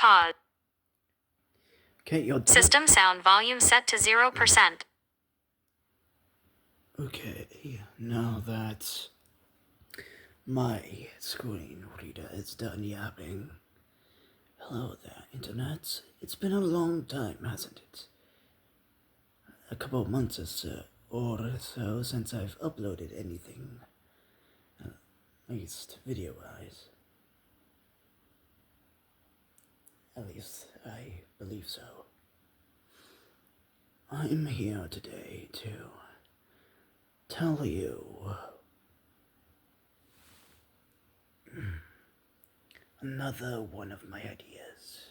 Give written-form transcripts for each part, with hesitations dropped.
Pause. Okay, you're done. System sound volume set to 0%. Okay, now that my screen reader is done yapping. Hello there, Internet. It's been a long time, hasn't it? A couple of months or so since I've uploaded anything. At least video-wise. At least I believe so. I'm here today to tell you another one of my ideas.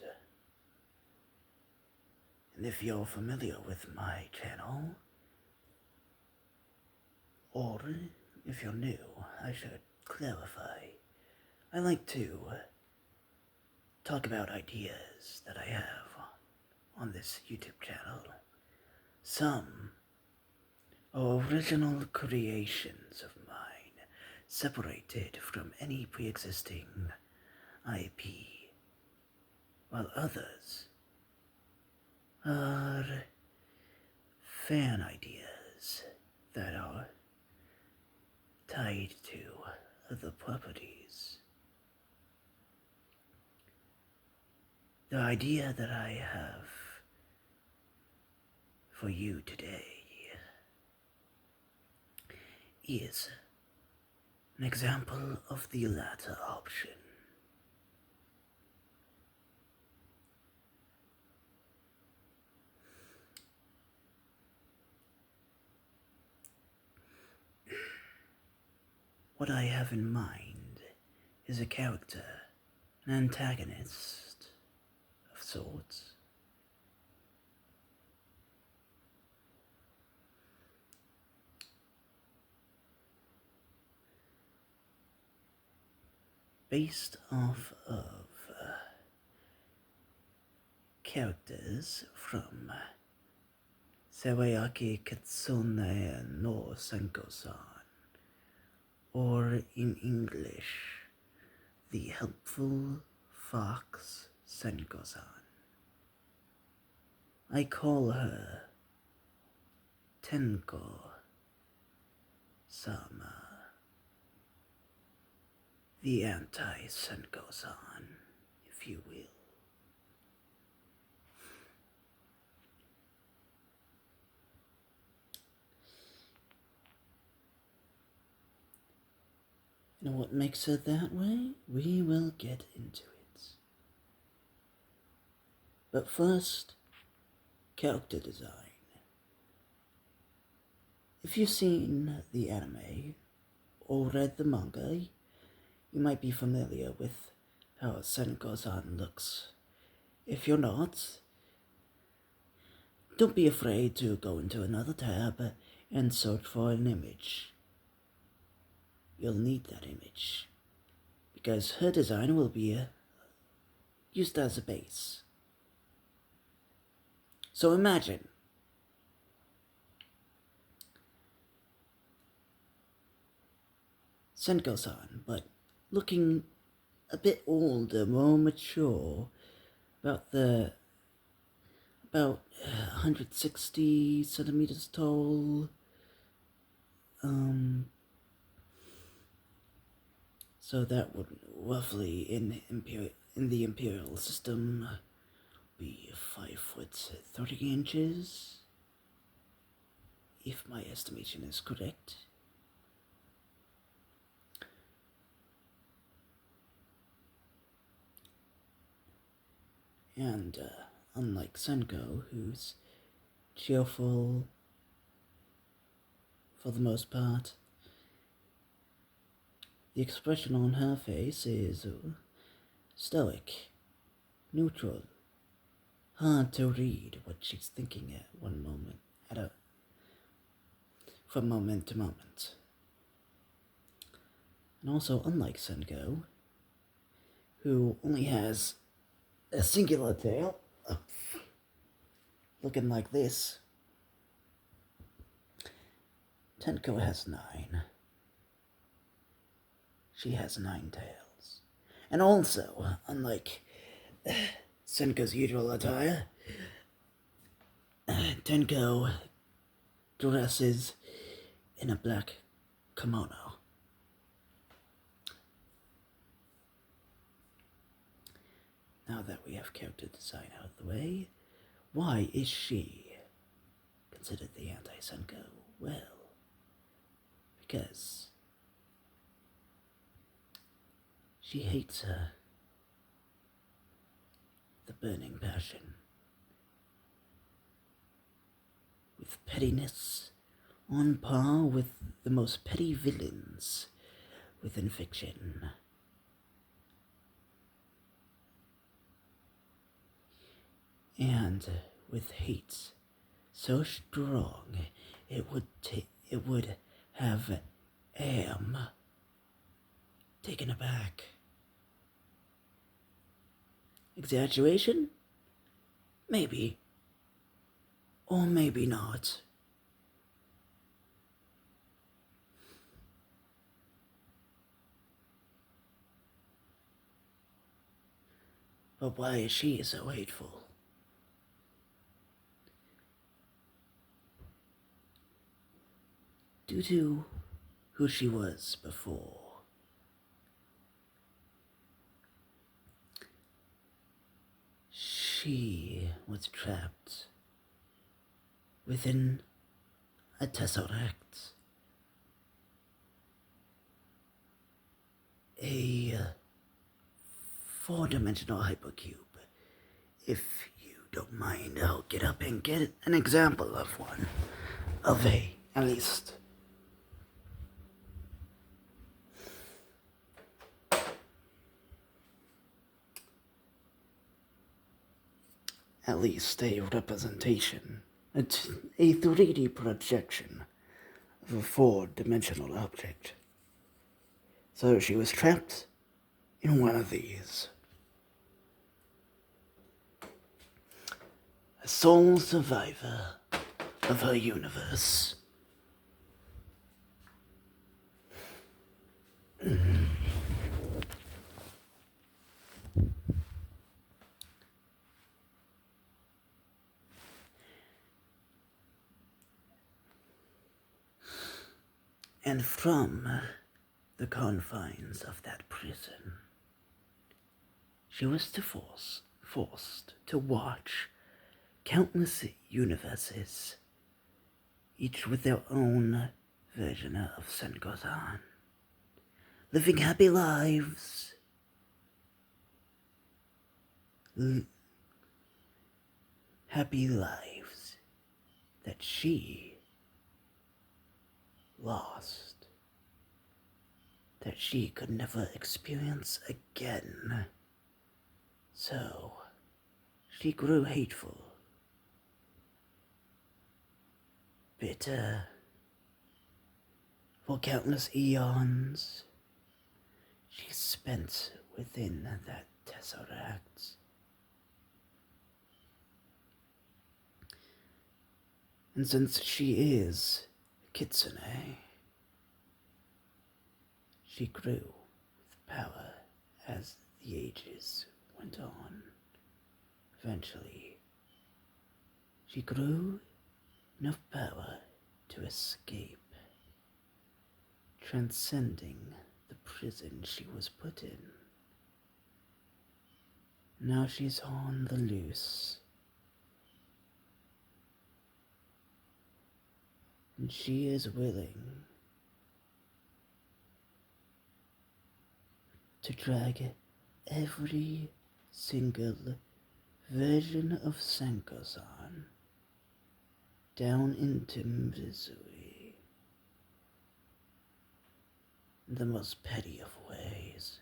And if you're familiar with my channel, or if you're new, I should clarify. I like to talk about ideas that I have on this YouTube channel. Some are original creations of mine, separated from any pre-existing IP, while others are fan ideas that are tied to other properties. The idea that I have for you today is an example of the latter option. What I have in mind is a character, an antagonist of sorts. Based off of characters from Sewayaki Kitsune no Senko-san, or in English, the helpful fox Senko-san. I call her Tenko-sama, the anti-Senko-san, if you will. You know what makes her that way? We will get into it. But first, character design. If you've seen the anime or read the manga, you might be familiar with how Senko-san looks. If you're not, don't be afraid to go into another tab and search for an image. You'll need that image, because her design will be used as a base. So imagine Senko-san, but looking a bit older, more mature, about 160 centimeters tall. So that would roughly in the imperial system be 5'30" if my estimation is correct. And unlike Senko, who's cheerful for the most part, the expression on her face is stoic, neutral, hard to read what she's thinking at one moment, from moment to moment. And also, unlike Senko, who only has a singular tail, looking like this, Tenko has 9. She has 9 tails. And also, unlike Senko's usual attire. Tenko dresses in a black kimono. Now that we have character design out of the way, why is she considered the anti-Senko? Well, because she hates her. The burning passion. With pettiness on par with the most petty villains within fiction. And with hate so strong, it would have Am taken aback. Exaggeration? Maybe. Or maybe not. But why is she so hateful? Due to who she was before. She was trapped within a tesseract. A four-dimensional hypercube. If you don't mind, I'll get up and get an example of one. At least. At least a representation, a 3D projection of a four-dimensional object. So she was trapped in one of these. A sole survivor of her universe. And from the confines of that prison, she was forced to watch countless universes, each with their own version of Senko-san, living happy lives, happy lives that she lost, that she could never experience again. So, she grew hateful, bitter. For countless eons, she spent within that tesseract. And since she is a kitsune, she grew with power as the ages went on. Eventually, she grew enough power to escape, transcending the prison she was put in. Now she's on the loose. And she is willing to drag every single version of Senko-san down into misery in the most petty of ways.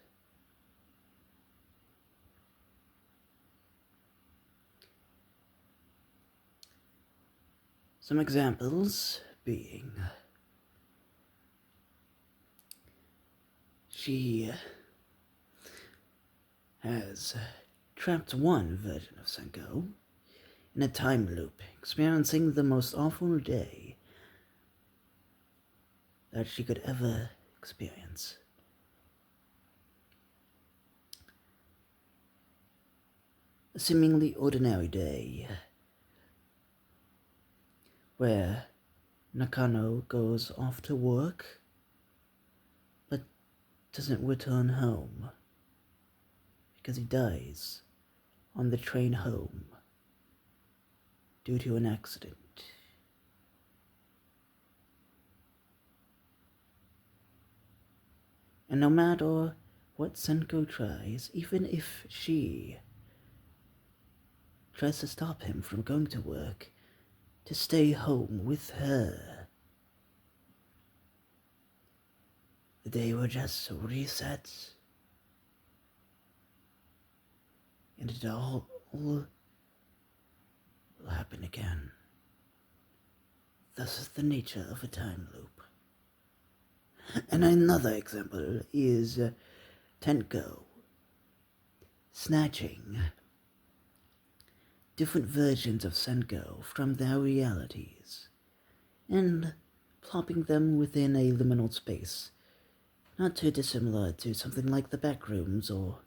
Some examples being, she has trapped one version of Senko in a time loop, experiencing the most awful day that she could ever experience. seemingly ordinary day where Nakano goes off to work but doesn't return home because he dies on the train home due to an accident. And no matter what Senko tries, even if she tries to stop him from going to work, to stay home with her, the day will just reset, and it all will happen again. Thus is the nature of a time loop. And another example is Tenko snatching different versions of Senko from their realities and plopping them within a liminal space, not too dissimilar to something like the Backrooms or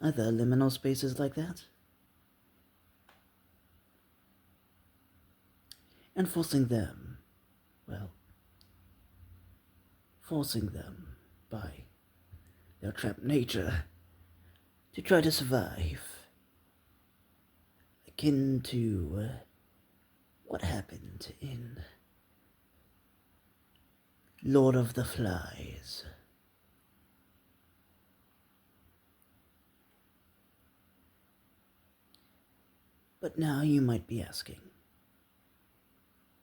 other liminal spaces like that, and forcing them by their trapped nature to try to survive, akin to what happened in Lord of the Flies. But now you might be asking,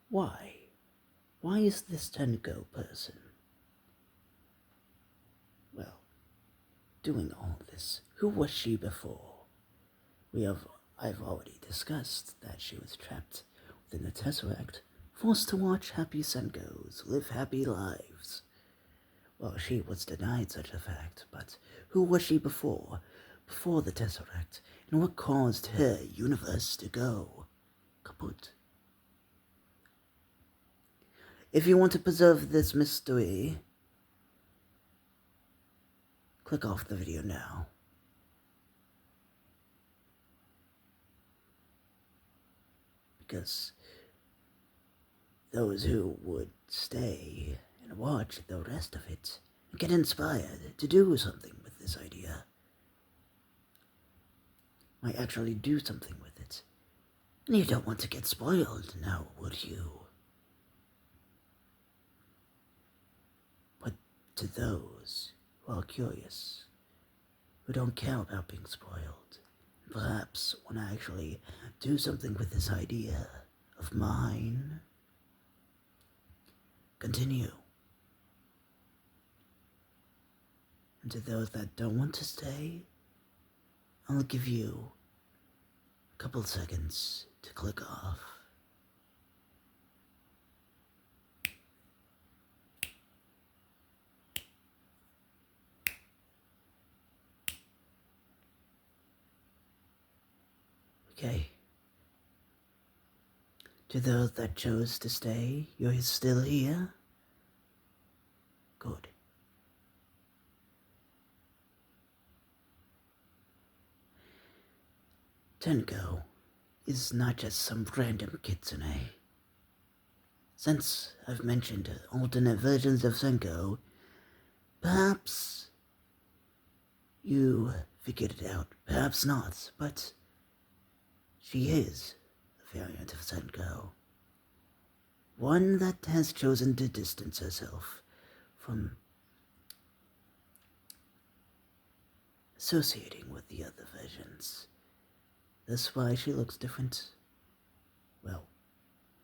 why? Why is this Tenko person, well, doing all this? Who was she before? I've already discussed that she was trapped within the Tesseract, forced to watch happy Senkos live happy lives. Well, she was denied such a fact, but who was she before the Tesseract, and what caused her universe to go kaput? If you want to preserve this mystery, click off the video now. Because those who would stay and watch the rest of it and get inspired to do something with this idea might actually do something with it. And you don't want to get spoiled now, would you? But to those who are curious, who don't care about being spoiled, perhaps want to actually do something with this idea of mine, continue. And to those that don't want to stay, I'll give you a couple seconds to click off. Okay. To those that chose to stay, you're still here? Good. Tenko is not just some random kitsune. Since I've mentioned alternate versions of Senko, perhaps you figured it out, perhaps not, but she is a variant of Senko. One that has chosen to distance herself from associating with the other versions. That's why she looks different. Well,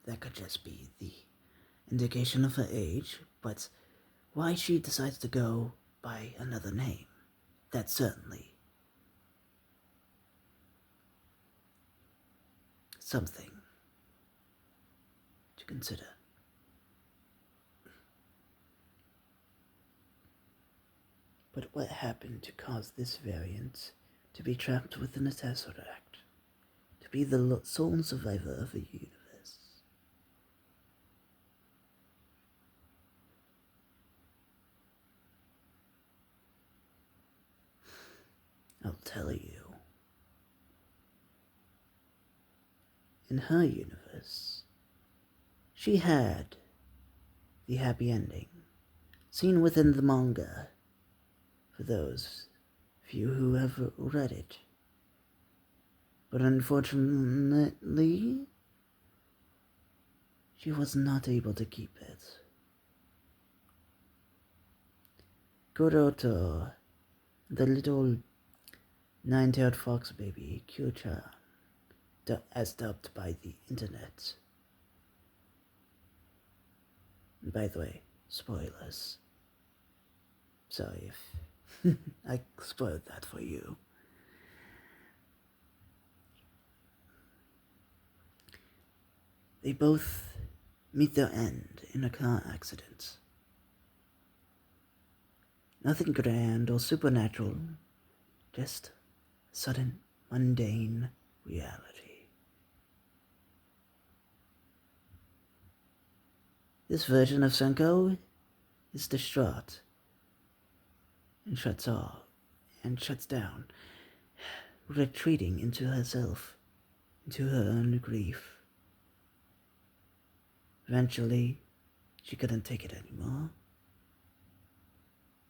that could just be the indication of her age, but why she decides to go by another name, that's certainly something to consider. But what happened to cause this variant to be trapped within a Tesseract, to be the sole survivor of a universe? I'll tell you. in her universe, she had the happy ending seen within the manga for those few who have read it. But unfortunately, she was not able to keep it. Kuroto, the little nine-tailed fox baby, Kyu-chan, as dubbed by the internet. And by the way, spoilers. Sorry if I spoiled that for you. They both meet their end in a car accident. Nothing grand or supernatural, just sudden, mundane reality. This version of Senko is distraught and shuts down, retreating into herself, into her own grief. Eventually, she couldn't take it anymore.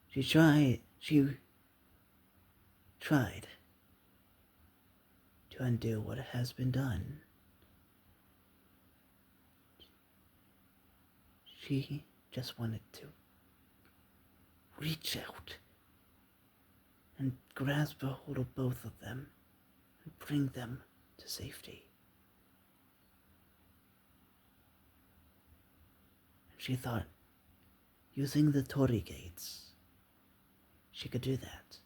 She tried to undo what has been done. She just wanted to reach out and grasp a hold of both of them and bring them to safety. She thought, using the Tori gates, she could do that.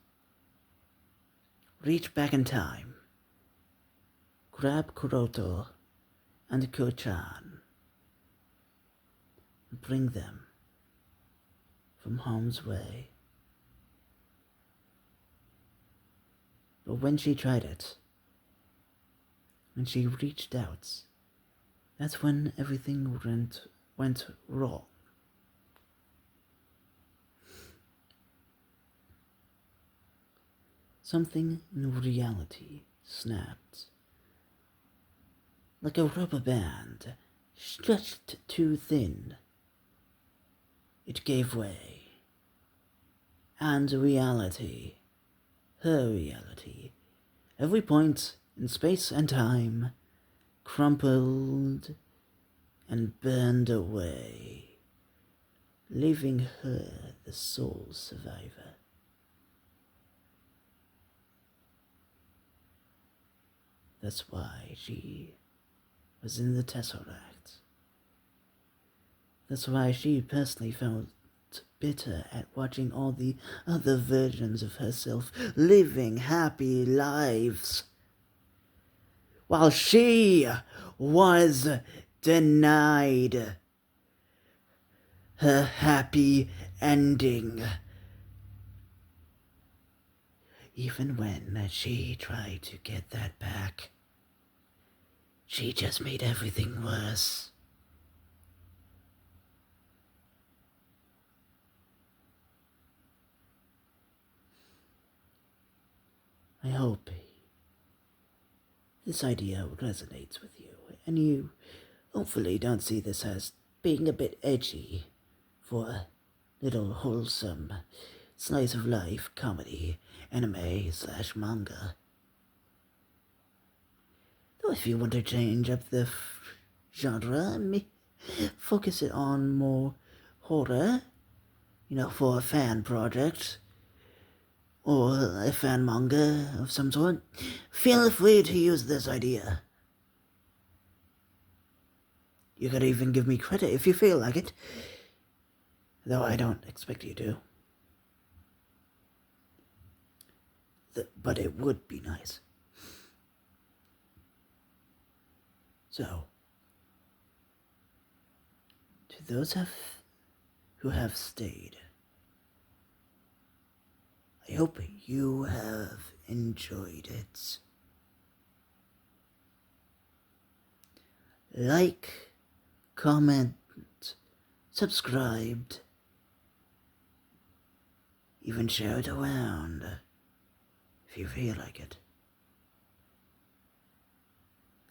Reach back in time, grab Kuroto and Kyo-chan, and bring them from harm's way. But when she tried it, when she reached out, that's when everything went wrong. Something in reality snapped. Like a rubber band stretched too thin. It gave way. And reality, her reality, every point in space and time, crumpled and burned away, leaving her the sole survivor. That's why she was in the Tesseract. That's why she personally felt bitter at watching all the other versions of herself living happy lives, while she was denied her happy ending. Even when she tried to get that back, she just made everything worse. I hope this idea resonates with you, and you hopefully don't see this as being a bit edgy for a little wholesome slice of life comedy, anime/manga. Though if you want to change up the genre, focus it on more horror, for a fan project, or a fan manga of some sort, feel free to use this idea. You could even give me credit if you feel like it, though I don't expect you to. But it would be nice. So, to those who have stayed, I hope you have enjoyed it. Like, comment, subscribed, even share it around if you feel like it.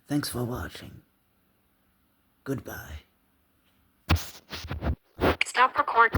Thanks for watching. Goodbye. Stop record.